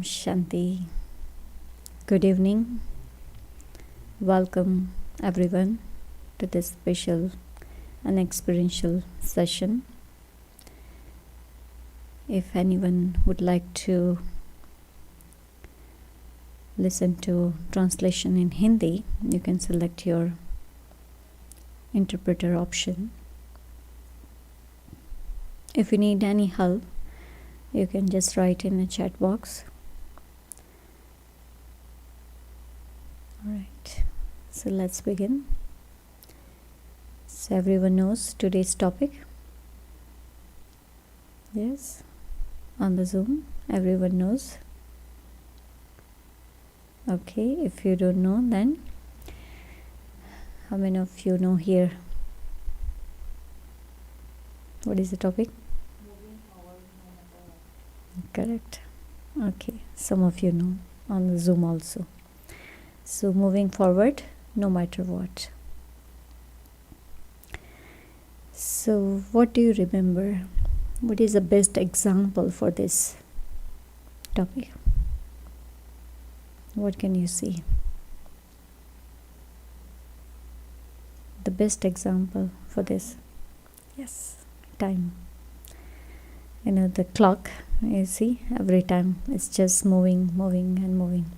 Shanti. Good evening. Welcome everyone to this special and experiential session. If anyone would like to listen to translation in Hindi, you can select your interpreter option. If you need any help, you can just write in the chat box. Alright, so let's begin. So everyone knows today's topic? Yes, on the Zoom, everyone knows. Okay, if you don't know, then how many of you know here? What is the topic? Correct. Okay, some of you know on the Zoom also. So moving forward, no matter what. So what do you remember? What is the best example for this topic? What can you see? The best example for this? Yes, time. You know, the clock, you see, every time it's just moving and moving.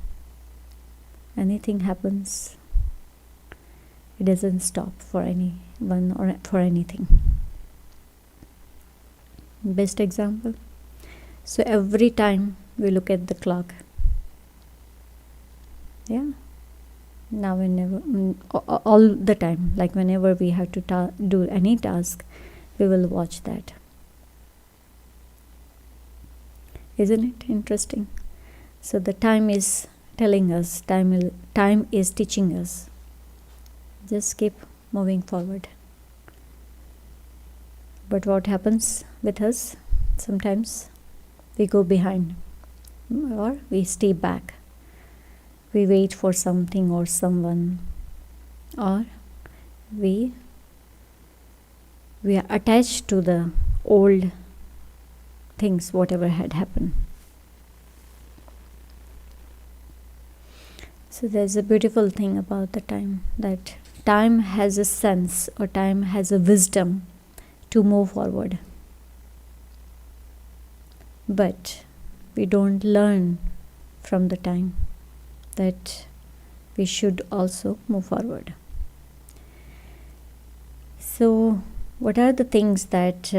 Anything happens, it doesn't stop for anyone or for anything. Best example. So every time we look at the clock, yeah, now whenever, all the time, like whenever we have to do any task, we will watch that. Isn't it interesting? So the time is telling us, time is teaching us. Just keep moving forward. But what happens with us? Sometimes we go behind or we stay back. We wait for something or someone, or we are attached to the old things, whatever had happened. So there's a beautiful thing about the time, that time has a sense or time has a wisdom to move forward. But we don't learn from the time that we should also move forward. So what are the things that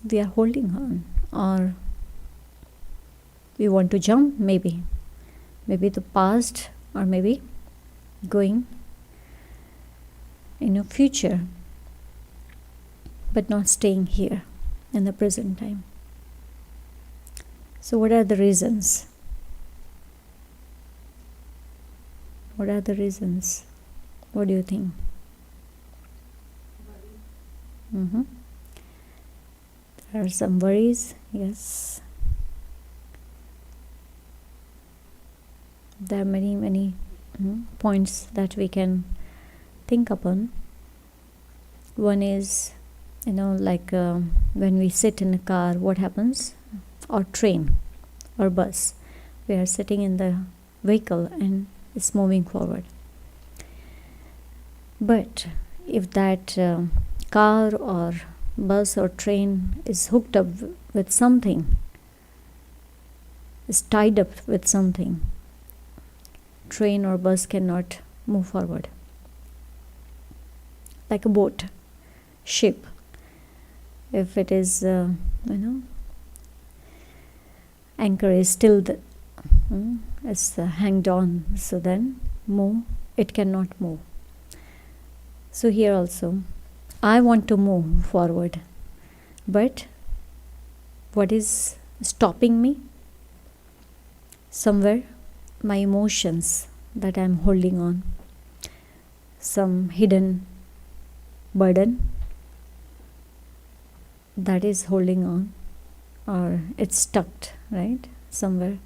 we are holding on, or we want to jump? Maybe the past, or maybe going in a future, but not staying here in the present time. So what are the reasons? What are the reasons? What do you think? There are some worries, yes. There are many points that we can think upon. One is, like when we sit in a car, what happens? Or train or bus. We are sitting in the vehicle and it's moving forward. But if that car or bus or train is hooked up with something, is tied up with something, train or bus cannot move forward. Like a boat, ship. If it is, anchor is still it's hanged on, so then it cannot move. So here also, I want to move forward, but what is stopping me? Somewhere my emotions that I'm holding on, some hidden burden that is holding on, or it's stuck, right, somewhere.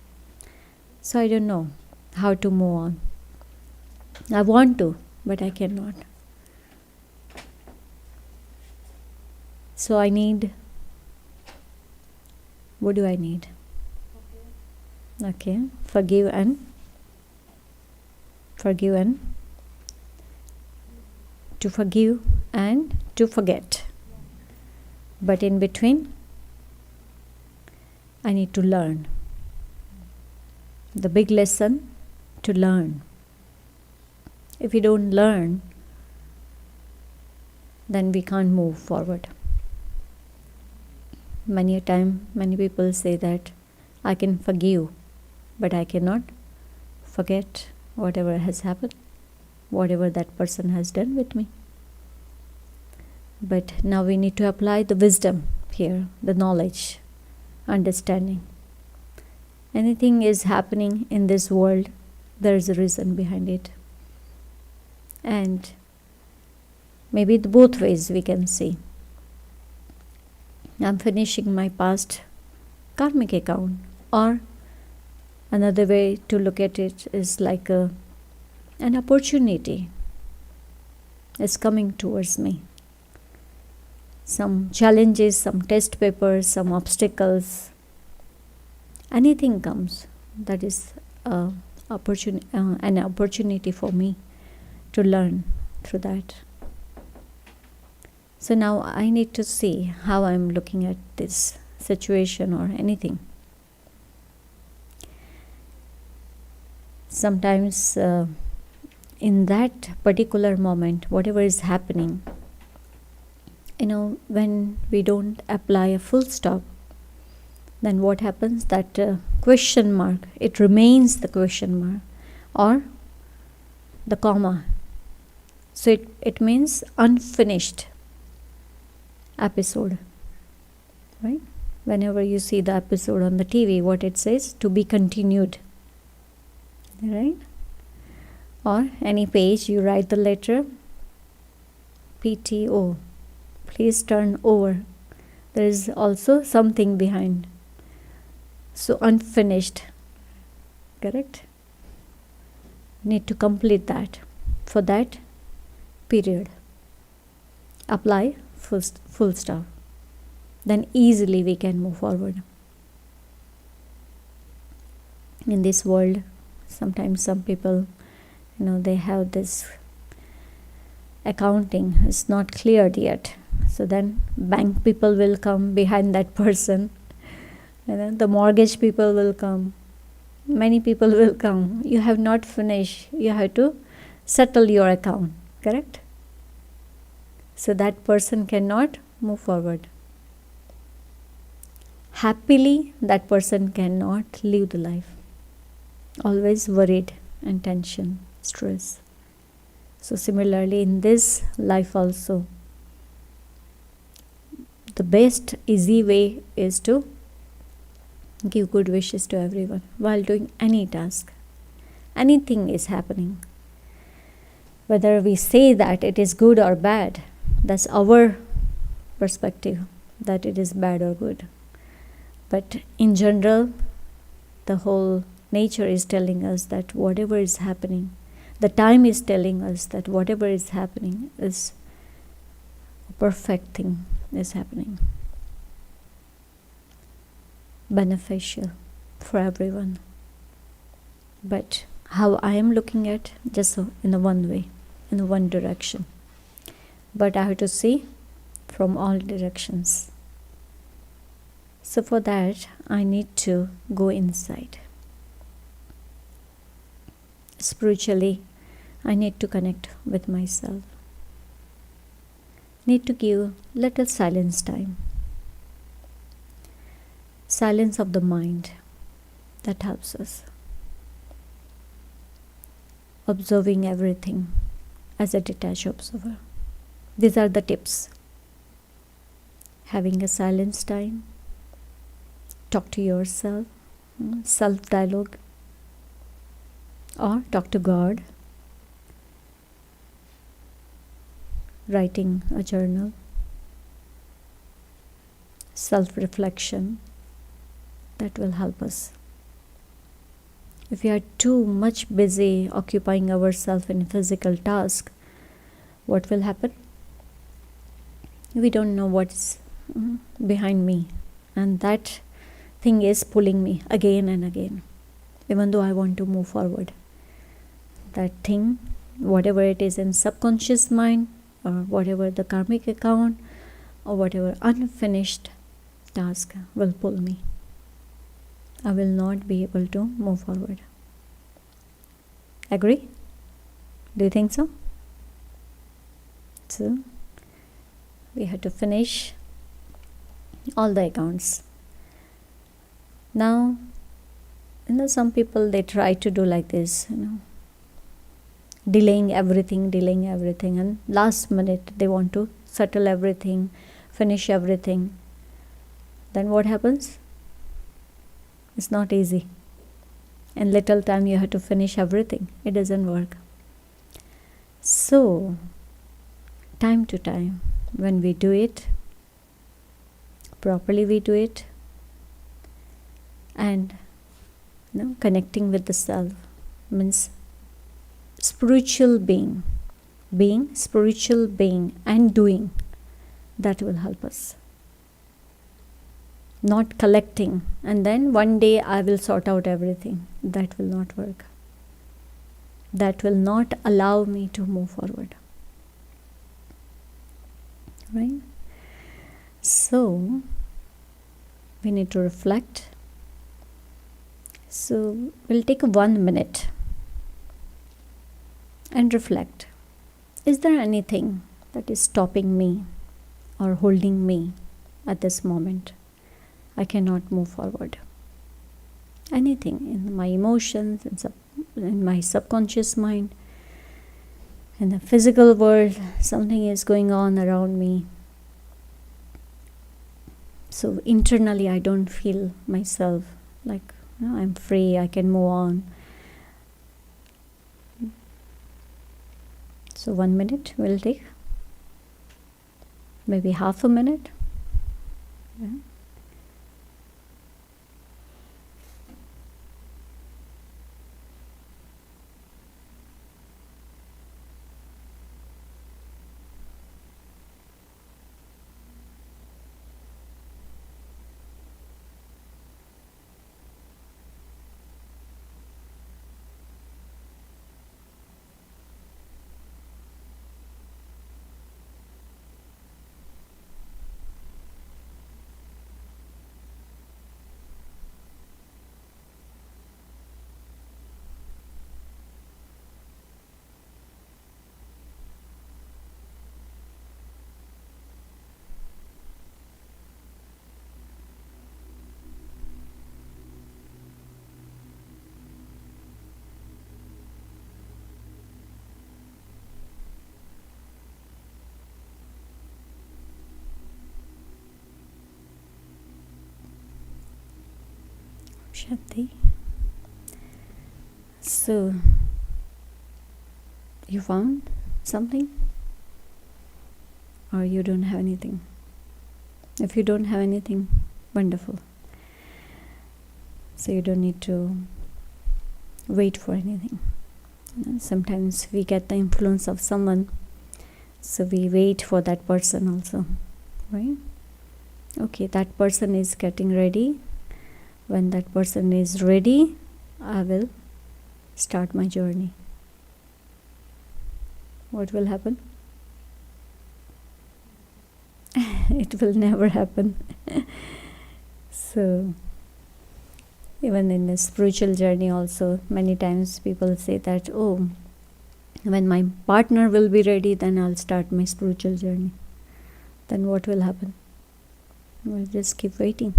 So I don't know how to move on. I want to, but I cannot. So I need, what do I need? Okay, forgive and to forgive and to forget. But in between, I need to learn. The big lesson, to learn. If we don't learn, then we can't move forward. Many a time, many people say that I can forgive, but I cannot forget whatever has happened, whatever that person has done with me. But now we need to apply the wisdom here, the knowledge, understanding. Anything is happening in this world, there is a reason behind it. And maybe both ways we can see. I'm finishing my past karmic account, or another way to look at it is like an opportunity is coming towards me. Some challenges, some test papers, some obstacles, anything comes, that is an opportunity for me to learn through that. So now I need to see how I'm looking at this situation or anything. Sometimes in that particular moment, whatever is happening, when we don't apply a full stop, then what happens? That question mark, it remains the question mark or the comma. So it means unfinished episode, right? Whenever you see the episode on the TV, what it says? To be continued, right? Or any page, you write the letter PTO, please turn over. There is also something behind. So unfinished, correct? Need to complete that. For that period, apply full stop. Then easily we can move forward. In this world, sometimes some people, they have this accounting is not cleared yet. So then bank people will come behind that person. And then the mortgage people will come. Many people will come. You have not finished. You have to settle your account, correct? So that person cannot move forward. Happily, that person cannot live the life. Always worried and tension, stress. So similarly, in this life also, the best easy way is to give good wishes to everyone while doing any task. Anything is happening. Whether we say that it is good or bad, that's our perspective, that it is bad or good. But in general, the whole nature is telling us that whatever is happening, the time is telling us that whatever is happening is a perfect thing is happening. Beneficial for everyone. But how I am looking at, just in a one way, in a one direction. But I have to see from all directions. So for that, I need to go inside. Spiritually, I need to connect with myself. Need to give little silence time. Silence of the mind, that helps us. Observing everything as a detached observer. These are the tips. Having a silence time, talk to yourself, self-dialogue, or talk to God, writing a journal, self-reflection, that will help us. If we are too much busy occupying ourselves in physical task, what will happen? We don't know what's behind me, and that thing is pulling me again and again. even though I want to move forward. That thing, whatever it is in subconscious mind, or whatever the karmic account, or whatever unfinished task will pull me. I will not be able to move forward. Agree? Do you think so? So, we have to finish all the accounts. Now, some people, they try to do like this, delaying everything, and last minute they want to settle everything, finish everything. Then what happens? It's not easy. In little time you have to finish everything. It doesn't work. So, time to time, when we do it properly, we do it, and connecting with the self means spiritual being, spiritual being, and doing, that will help us. Not collecting and then one day I will sort out everything. That will not work. That will not allow me to move forward. Right? So, we need to reflect. So, we'll take 1 minute and reflect. Is there anything that is stopping me or holding me at this moment? I cannot move forward. Anything in my emotions, in my subconscious mind, in the physical world, something is going on around me. So internally I don't feel myself like I'm free, I can move on. So 1 minute will take, maybe half a minute. Yeah. Shanti. So, you found something? Or you don't have anything? If you don't have anything, wonderful. So you don't need to wait for anything. Sometimes we get the influence of someone, so we wait for that person also, right? Okay, that person is getting ready. When that person is ready, I will start my journey. What will happen? It will never happen. So, even in the spiritual journey also, many times people say that, oh, when my partner will be ready, then I'll start my spiritual journey. Then what will happen? We'll just keep waiting.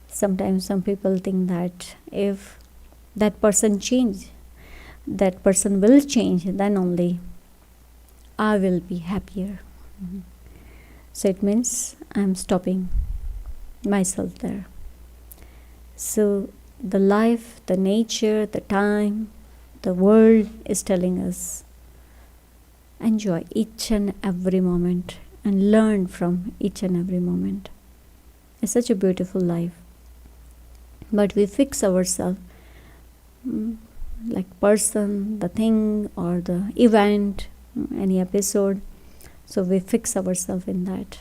Sometimes some people think that if that person will change, then only I will be happier. Mm-hmm. So it means I'm stopping myself there. So the life, the nature, the time, the world is telling us, enjoy each and every moment and learn from each and every moment. It's such a beautiful life. But we fix ourselves, like person, the thing, or the event, any episode. So we fix ourselves in that.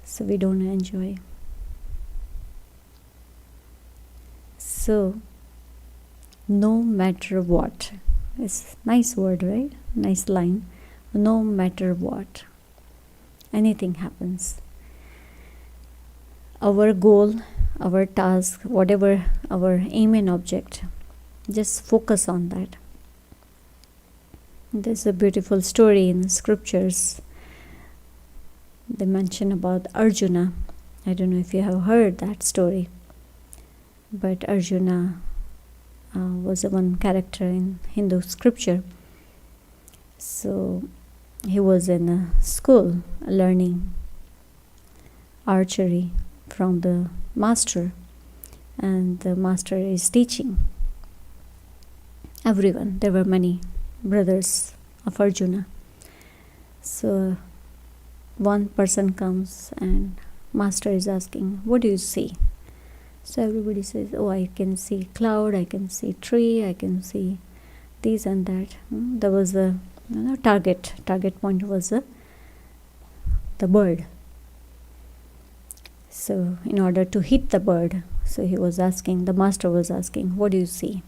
So we don't enjoy. So, no matter what. It's nice word, right? Nice line. No matter what. Anything happens. Our goal, our task, whatever our aim and object, just focus on that. There's a beautiful story in the scriptures. They mention about Arjuna. I don't know if you have heard that story, but Arjuna was one character in Hindu scripture. So he was in a school learning archery from the master, and the master is teaching everyone. There were many brothers of Arjuna. So one person comes and master is asking, what do you see? So everybody says, oh, I can see cloud, I can see tree, I can see this and that. There was a target point was the bird. So in order to hit the bird, so he was asking, the master was asking, what do you see?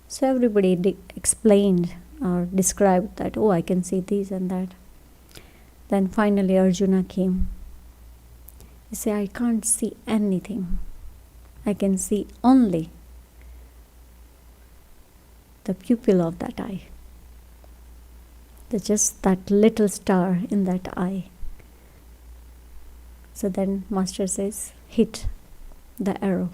So everybody explained or described that, oh, I can see this and that. Then finally Arjuna came. He said, I can't see anything. I can see only the pupil of that eye. There's just that little star in that eye. So then master says, hit the arrow.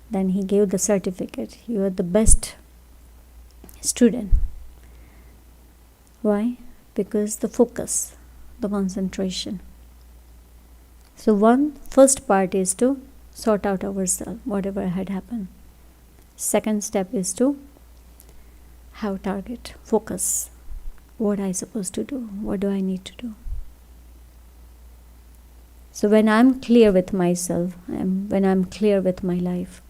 Then he gave the certificate. You are the best student. Why? Because the focus, the concentration. So first part is to sort out ourselves, whatever had happened. Second step is to have target, focus. What I supposed to do? What do I need to do? So when I'm clear with myself, when I'm clear with my life,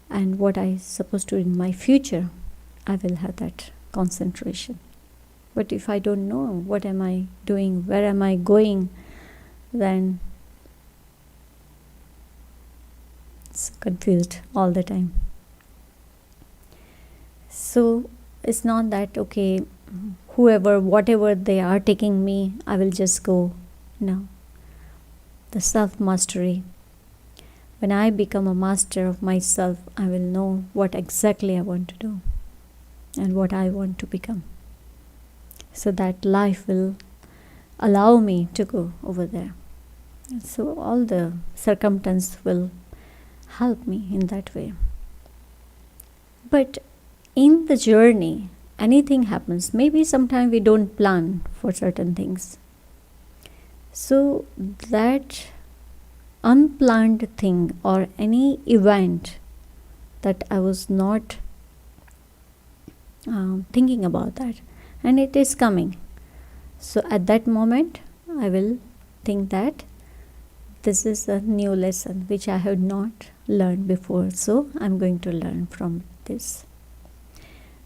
and what I supposed to do in my future, I will have that concentration. But if I don't know what am I doing, where am I going, then it's confused all the time. So it's not that, okay, whatever they are taking me, I will just go. No. The self-mastery. When I become a master of myself, I will know what exactly I want to do and what I want to become. So that life will allow me to go over there. And so all the circumstances will help me in that way. But in the journey, anything happens. Maybe sometimes we don't plan for certain things. So that unplanned thing or any event that I was not thinking about that, and it is coming. So at that moment, I will think that this is a new lesson which I had not learned before. So I'm going to learn from this.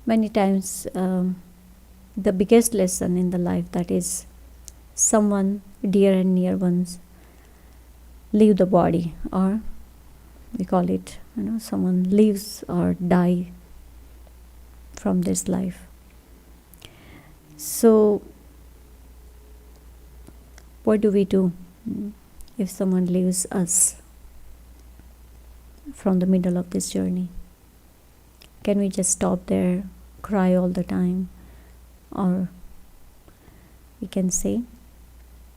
Many times, the biggest lesson in the life, that is someone dear and near ones leave the body, or we call it, someone leaves or die from this life. So what do we do if someone leaves us from the middle of this journey? Can we just stop there, cry all the time? Or we can say,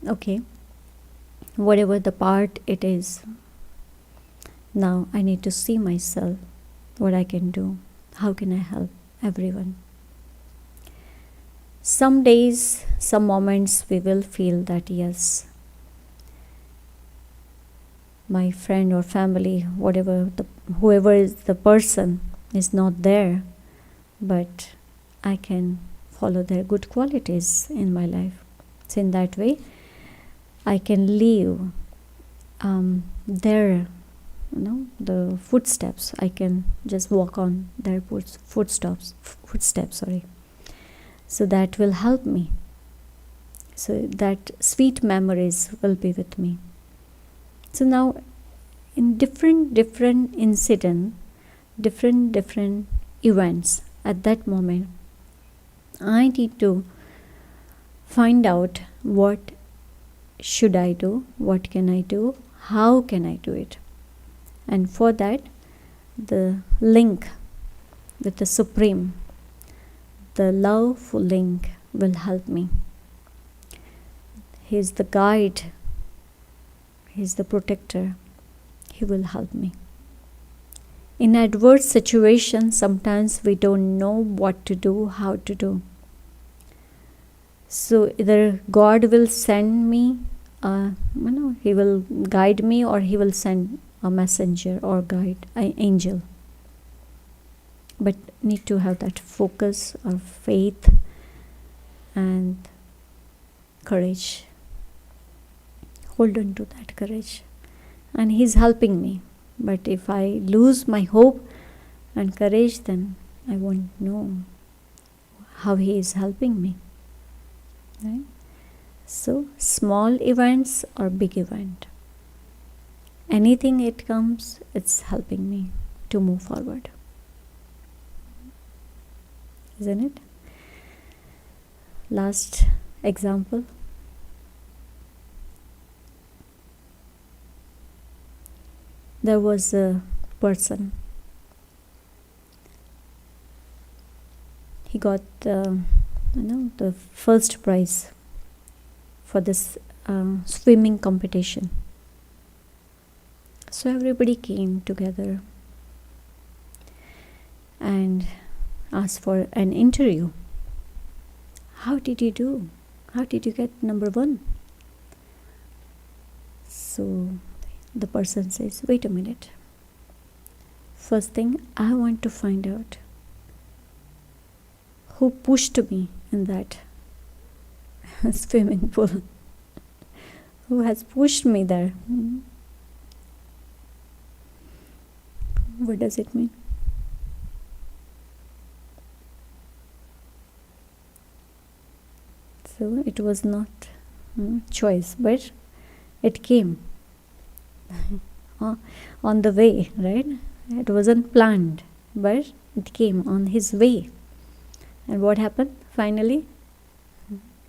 okay, whatever the part it is, now I need to see myself, what I can do, how can I help everyone. Some days, some moments we will feel that yes, my friend or family, whoever is the person is not there, but I can follow their good qualities in my life. So in that way, I can leave their, the footsteps. I can just walk on their footsteps. So that will help me. So that sweet memories will be with me. So now, in different incident, different events at that moment, I need to find out what should I do, what can I do, how can I do it. And for that, the link with the Supreme, the love link, will help me. He is the guide, He is the protector, He will help me. In adverse situations, sometimes we don't know what to do, how to do. So either God will send me, He will guide me, or He will send a messenger or guide, an angel. But need to have that focus or faith and courage. Hold on to that courage. And He's helping me. But if I lose my hope and courage, then I won't know how He is helping me. Right? So, small events or big event, anything it comes, it's helping me to move forward. Isn't it? Last example. There was a person. He got the first prize for this swimming competition. So everybody came together and asked for an interview. How did you do? How did you get number 1? So the person says, wait a minute. First thing, I want to find out who pushed me in that swimming pool. Who has pushed me there? What does it mean? So it was not choice, but it came on the way, right? It wasn't planned, but it came on his way. And what happened? Finally,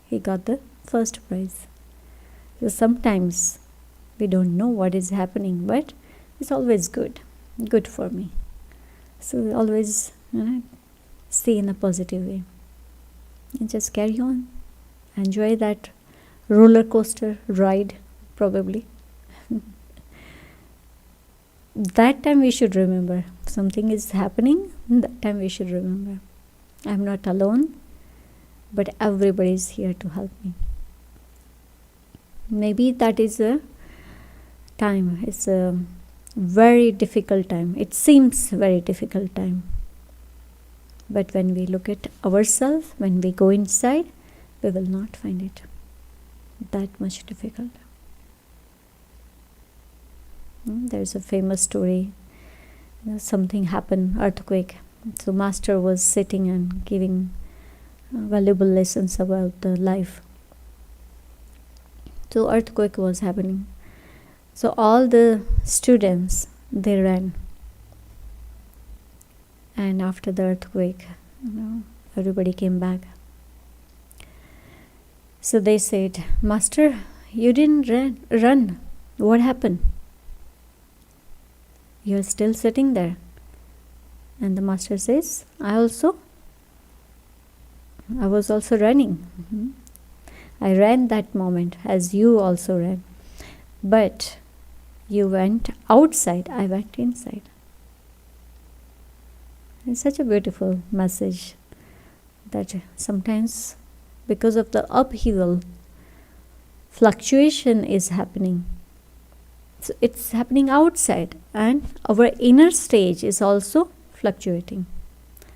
he got the first prize. So sometimes we don't know what is happening, but it's always good for me. So always see in a positive way. And just carry on. Enjoy that roller coaster ride, probably. That time we should remember. Something is happening, that time we should remember. I'm not alone, but everybody is here to help me. Maybe that is a time. It's a very difficult time. It seems very difficult time. But when we look at ourselves, when we go inside, we will not find it that much difficult. There's a famous story. Something happened, earthquake. So master was sitting and giving valuable lessons about the life. So earthquake was happening. So all the students, they ran. And after the earthquake, everybody came back. So they said, Master, you didn't run. What happened? You're still sitting there. And the master says, I was also running. I ran that moment as you also ran. But you went outside, I went inside. It's such a beautiful message that sometimes because of the upheaval, fluctuation is happening. So it's happening outside, and our inner stage is also fluctuating.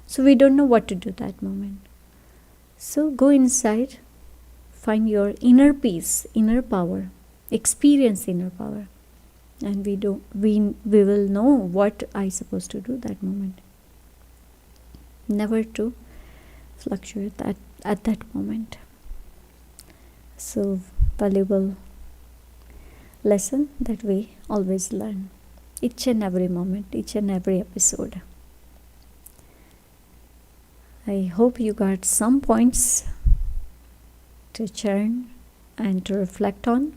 So we don't know what to do that moment. So go inside, find your inner peace, inner power, experience inner power, and we will know what I supposed to do that moment. Never to fluctuate at that moment. So valuable lesson that we always learn, each and every moment, each and every episode. I hope you got some points to churn and to reflect on.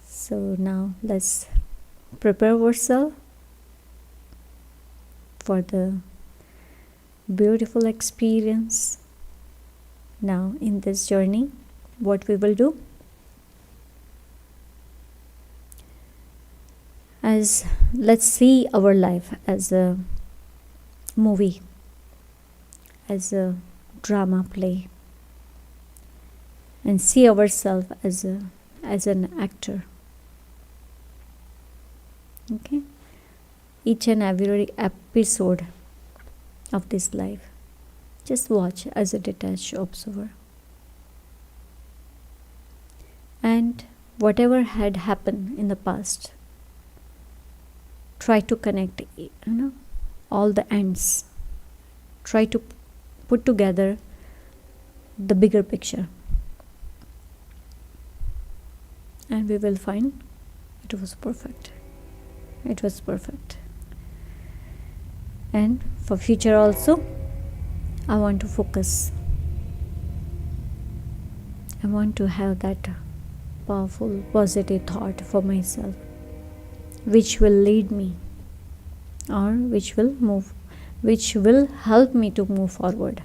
So now let's prepare ourselves for the beautiful experience. Now in this journey, what we will do, as let's see our life as a movie, as a drama play, and see ourselves as an actor. Okay, each and every episode of this life, just watch as a detached observer, and whatever had happened in the past, try to connect all the ends, try to put together the bigger picture, and we will find it was perfect. It was perfect. And for future also, I want to focus. I want to have that powerful positive thought for myself, which will lead me, or which will help me to move forward.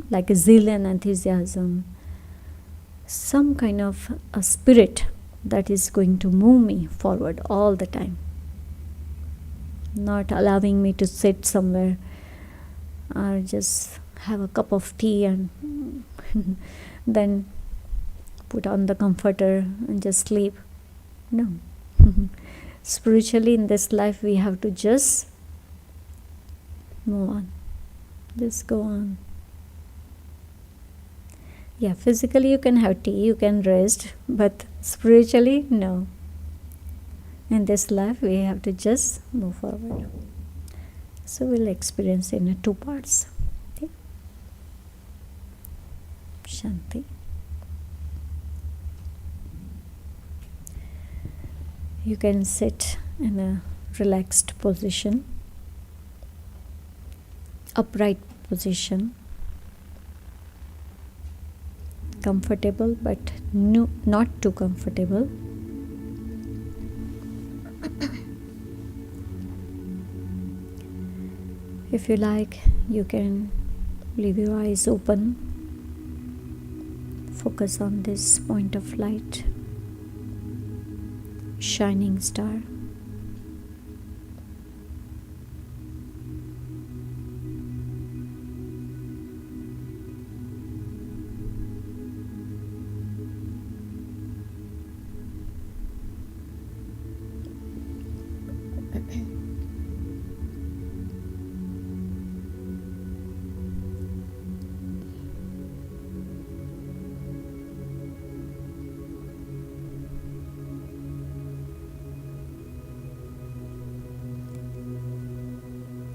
Like a zeal and enthusiasm, some kind of a spirit that is going to move me forward all the time, not allowing me to sit somewhere or just have a cup of tea and then put on the comforter and just sleep. No. Spiritually, in this life, we have to just move on, just go on. Yeah, physically you can have tea, you can rest, but spiritually, no. In this life, we have to just move forward. So we'll experience in 2 parts. Okay? Shanti. You can sit in a relaxed position, upright position, comfortable but not too comfortable. If you like, you can leave your eyes open, focus on this point of light, shining star.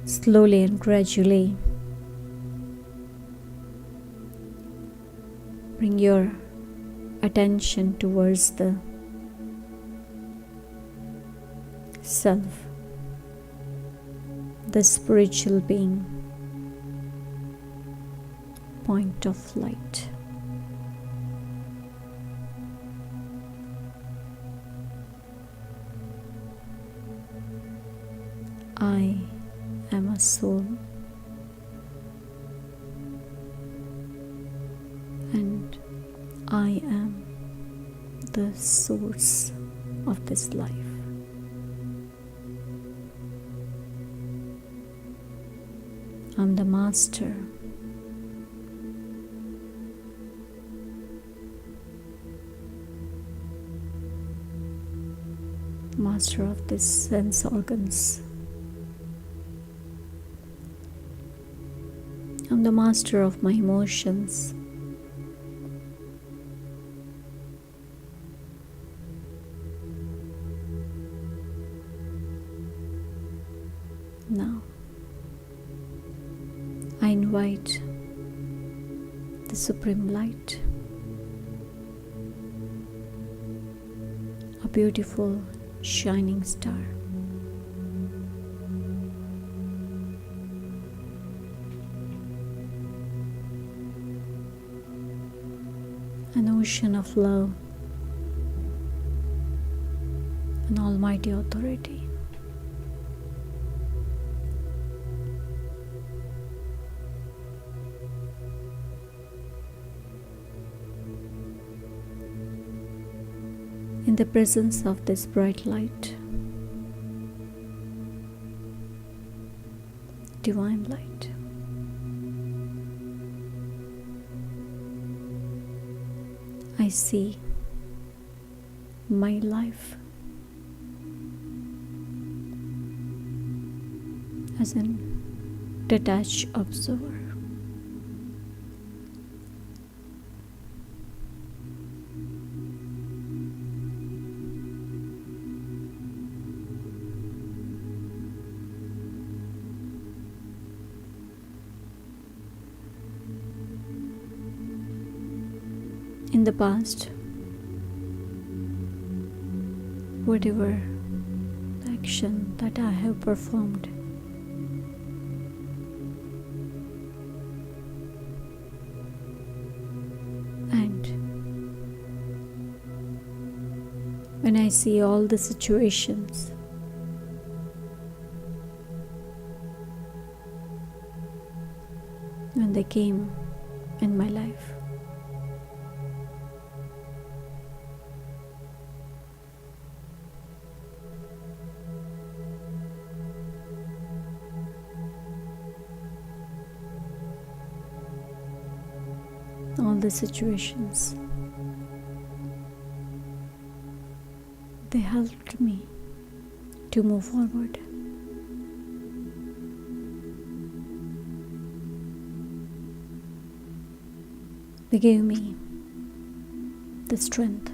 Slowly and gradually bring your attention towards the self, the spiritual being, point of light. I am a soul, and I am the source of this life. I'm the master. Master of these sense organs. I'm the master of my emotions. Now, I invite the Supreme Light beautiful shining star. An ocean of love, an almighty authority. In the presence of this bright light, divine light, I see my life as an detached observer. In the past, whatever action that I have performed, and when I see all the situations when they came in my life, all the situations, they helped me to move forward. They gave me the strength,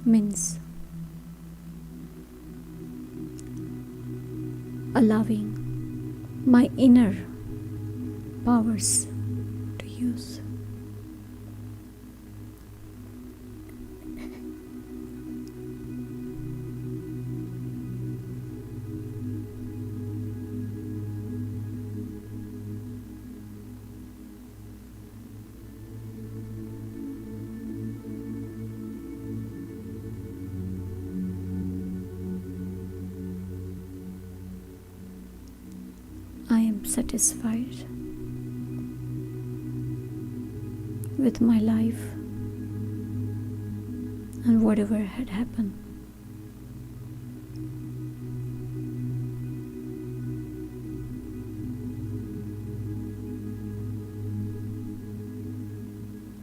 means allowing my inner powers to use. I am satisfied with my life and whatever had happened.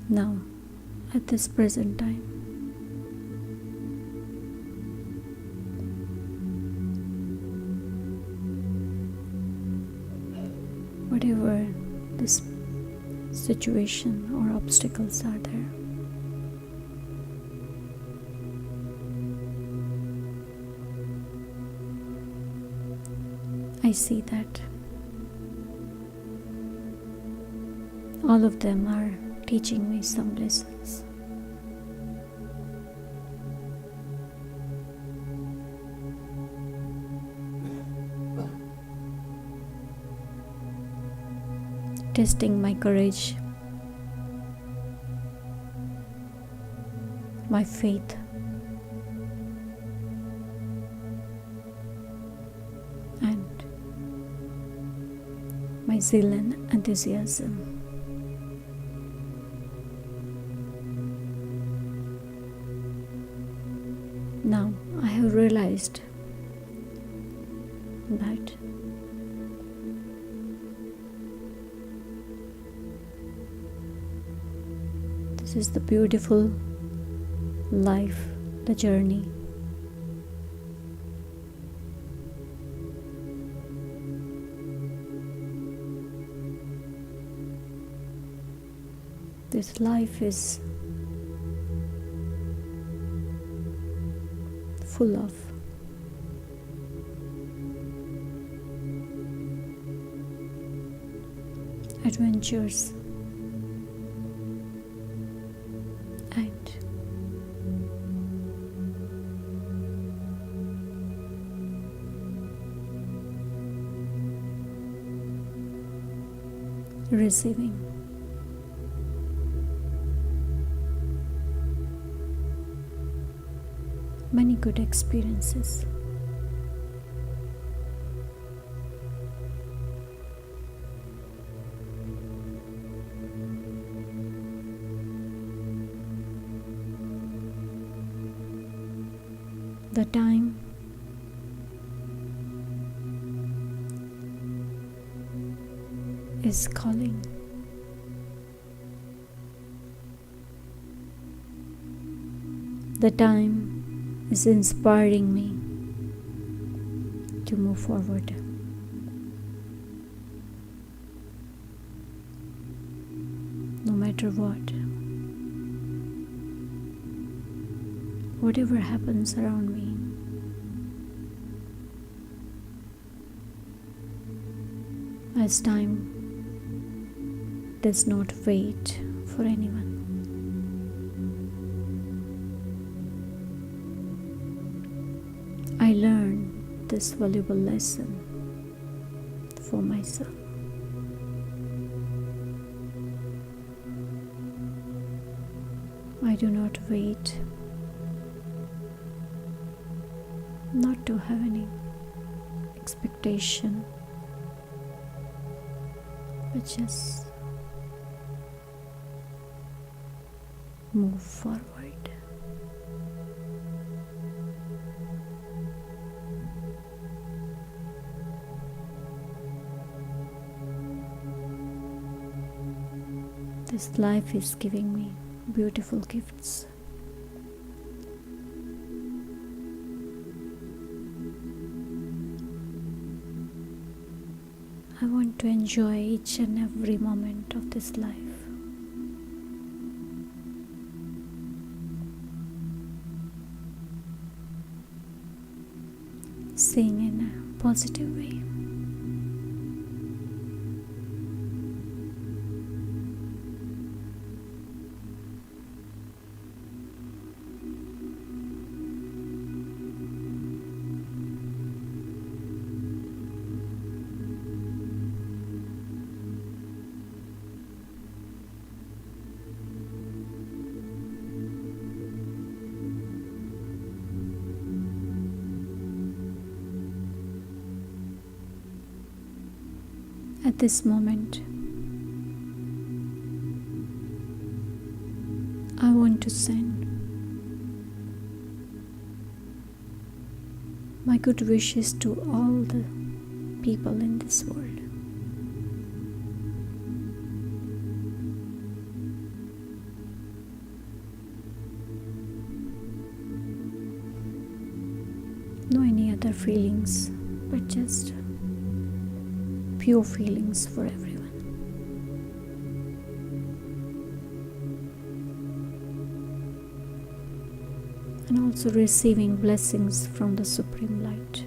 Now, at this present time, whatever this situation or obstacles are there, I see that all of them are teaching me some lessons. Testing my courage, my faith, and my zeal and enthusiasm. Now I have realized that this is the beautiful life, the journey. This life is full of adventures, receiving. Many good experiences. The time is calling. The time is inspiring me to move forward. No matter what, whatever happens around me, as time does not wait for anyone. I learned this valuable lesson for myself. I do not wait, not to have any expectation, but just move forward. This life is giving me beautiful gifts. I want to enjoy each and every moment of this life. Seeing in a positive way. At this moment, I want to send my good wishes to all the people in this world. No any other feelings, but just pure feelings for everyone. And also receiving blessings from the Supreme Light.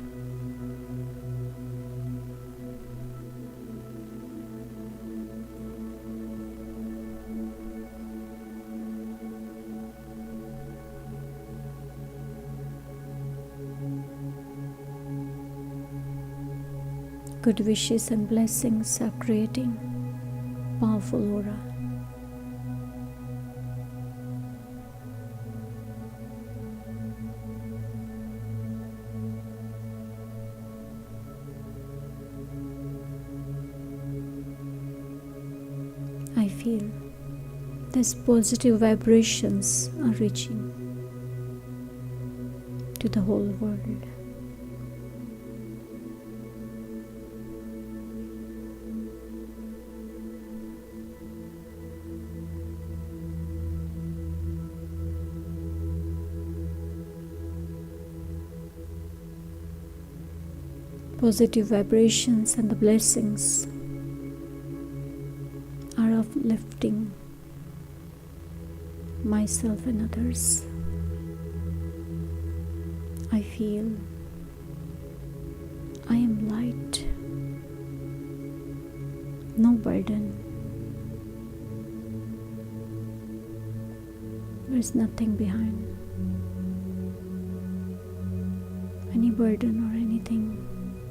Good wishes and blessings are creating powerful aura. I feel these positive vibrations are reaching to the whole world. Positive vibrations and the blessings are uplifting myself and others. I feel I am light, no burden. There is nothing behind any burden or anything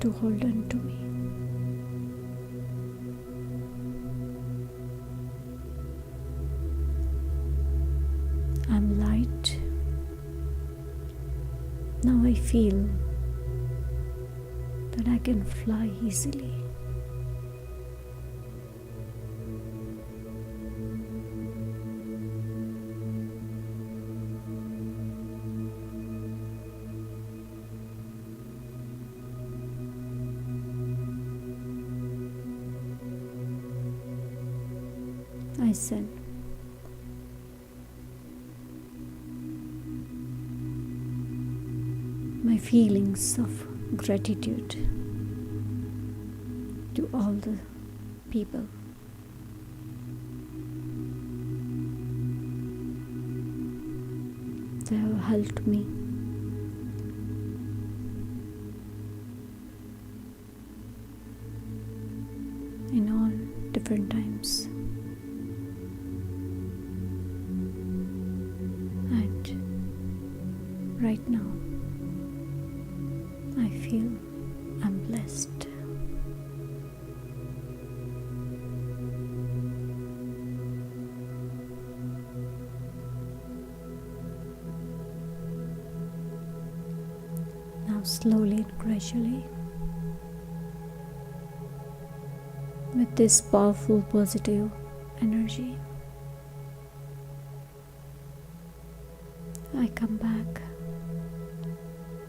to hold on to me. I'm light. Now I feel that I can fly easily. I said, my feelings of gratitude to all the people. They have helped me. In all different times. And right now, I feel I'm blessed. Now slowly and gradually, with this powerful positive energy, I come back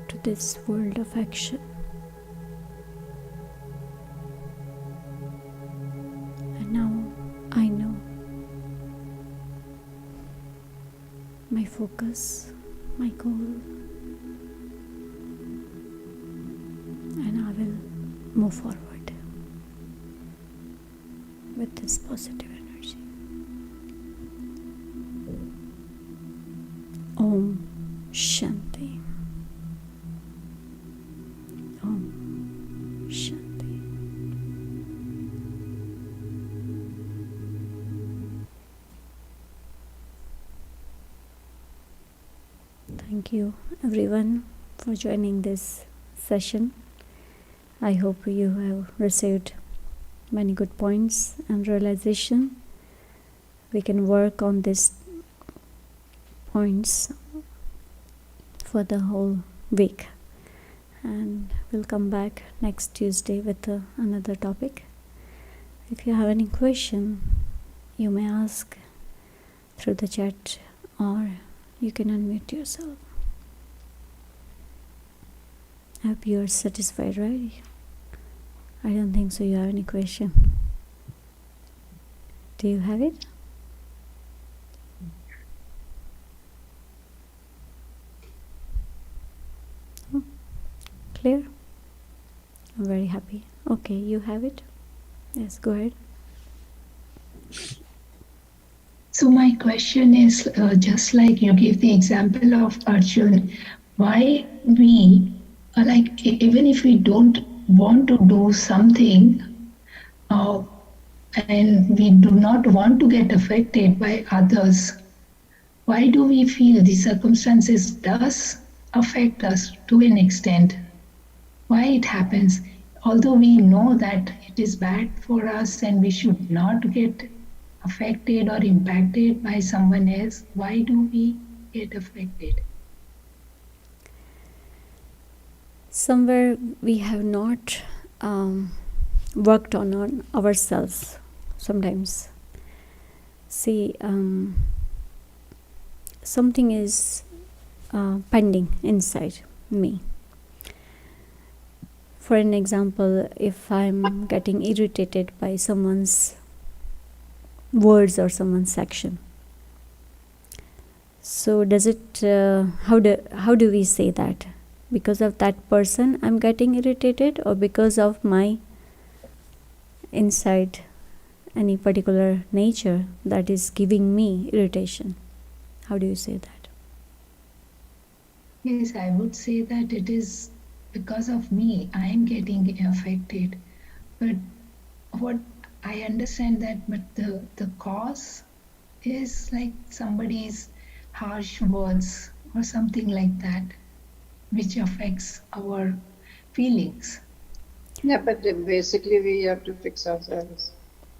to this world of action. And now I know my focus, my goal, and I will move forward with this positive energy. Om Shanti. Om Shanti. Thank you everyone for joining this session. I hope you have received many good points and realization. We can work on these points for the whole week, and we'll come back next Tuesday with another topic. If you have any question, you may ask through the chat, or you can unmute yourself. I hope you are satisfied, right? I don't think so you have any question. Do you have it? Oh, clear? I'm very happy. Okay, you have it? Yes, go ahead. So my question is, just like you gave the example of Arjun, why we, like even if we don't want to do something, and we do not want to get affected by others, why do we feel the circumstances does affect us to an extent? Why it happens? Although we know that it is bad for us and we should not get affected or impacted by someone else, why do we get affected? Somewhere we have not worked on ourselves sometimes. See, something is pending inside me. For an example, if I'm getting irritated by someone's words or someone's action, so does it, how do we say that? Because of that person I'm getting irritated, or because of my inside any particular nature that is giving me irritation? How do you say that? Yes, I would say that it is because of me, I am getting affected. But what I understand that, but the cause is like somebody's harsh words or something like that, which affects our feelings. Yeah, but basically we have to fix ourselves.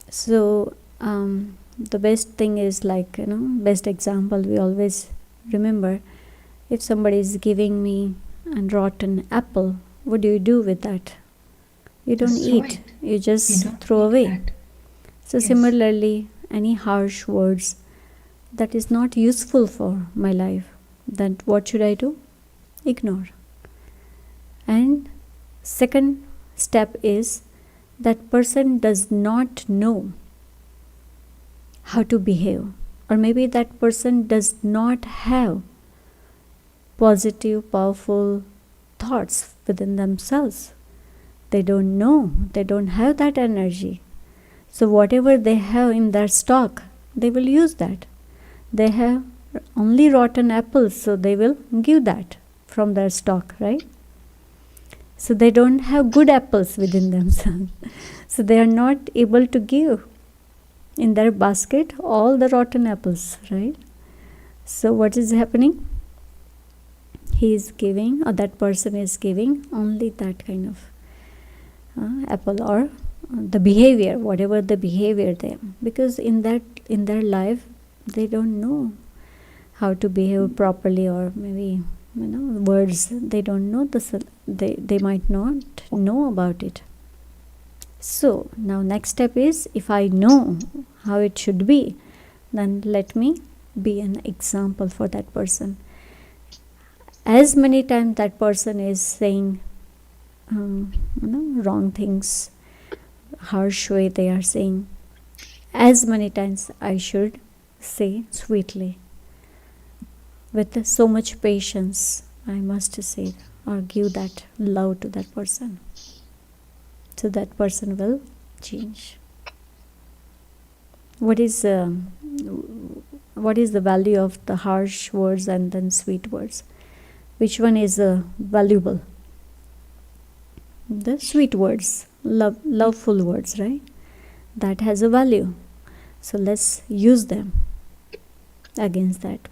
So the best thing is, like, best example we always Remember, if somebody is giving me a rotten apple, what do you do with that? You don't Destroy eat, it. you We just don't throw eat away. that. So Yes. similarly, any harsh words that is not useful for my life, then what should I do? Ignore. And second step is that person does not know how to behave, or maybe that person does not have positive, powerful thoughts within themselves. They don't know, they don't have that energy. So whatever they have in their stock, they will use that. They have only rotten apples, so they will give that from their stock, right? So they don't have good apples within themselves. So they are not able to give in their basket all the rotten apples, right? So what is happening? He is giving, or that person is giving only that kind of apple, or the behavior, whatever the behavior they, because in their life they don't know how to behave properly, or maybe words they don't know, they might not know about it. So now next step is, if I know how it should be, then let me be an example for that person. As many times that person is saying wrong things, harsh way they are saying, as many times I should say sweetly, with so much patience, I must say or give that love to that person, so that person will change. What is the value of the harsh words and then sweet words? Which one is valuable? The sweet words, loveful words, right? That has a value. So let's use them against that.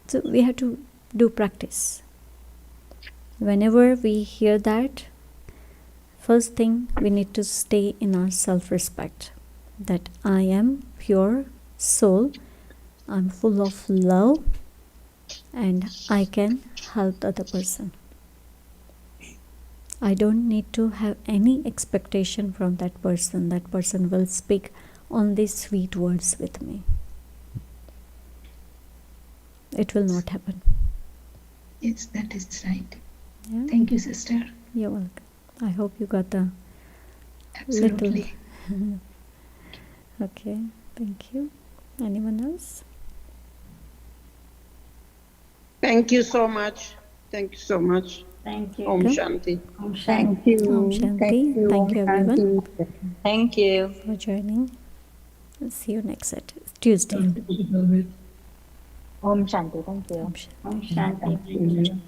So we have to do practice. Whenever we hear that, first thing, we need to stay in our self-respect, that I am pure soul, I'm full of love, and I can help the other person. I don't need to have any expectation from that person. That person will speak only sweet words with me. It will not happen. Yes, that is right. Yeah? Thank you, sister. You're welcome. I hope you got the Absolutely. little. Okay, thank you. Anyone else? Thank you so much. Thank you so much. Thank you. Om Okay. Shanti. Om Shanti. Thank you. Om Shanti. Thank you, Om everyone, Shanti. Thank you. for joining. I'll see you next Tuesday. Om Shanti. Thank you. Om Shanti. Om Shanti. Thank you.